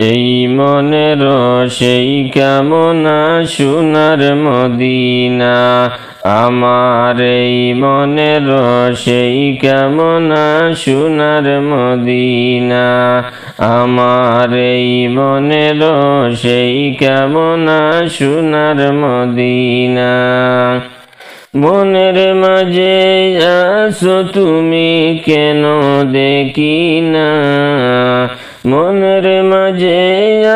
এই মনের সেই কামনা সোনার মদিনা, আমার এই মনের সেই কামনা সোনার মদিনা, আমার এই মনের সেই কামনা সোনার মদিনা। মনের মাঝে আছো তুমি কেন দেখি না, মনের মাঝে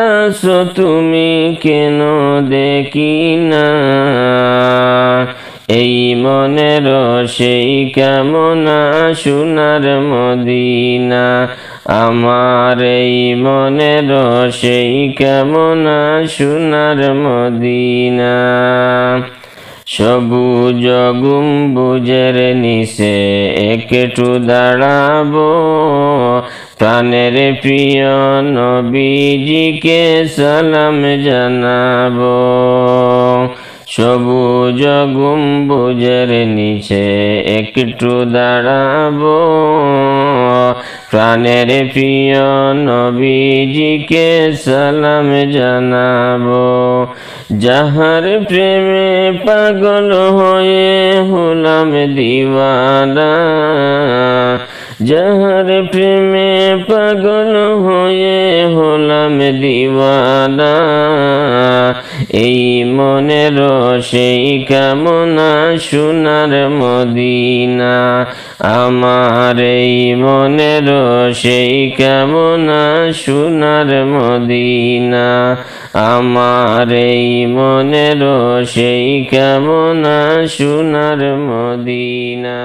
আছো তুমি কেন দেখি না, এই মনের সেই কামনা সোনার মদিনা, আমার এই মনের সেই কামনা সোনার মদিনা। সবুজ গম্বুজের নিচে একটু দাঁড়াবো, প্রাণের প্রিয় নবীজিকে সালাম জানাবো। সবুজ গম্বুজের নিচে একটু দাঁড়াবো, প্রাণের প্রিয় নবীজিকে সালাম জানাবো। যাহার প্রেমে পাগল হয়ে হলাম দিওয়ানা, যাহার প্রেমে পাগল হয়ে হলাম দিওয়ানা, এই মনের সেই কামনা সোনার মদিনা, আমার এই মনের সেই কামনা সোনার মদিনা, আমার এই মনের সেই কামনা সোনার মদিনা।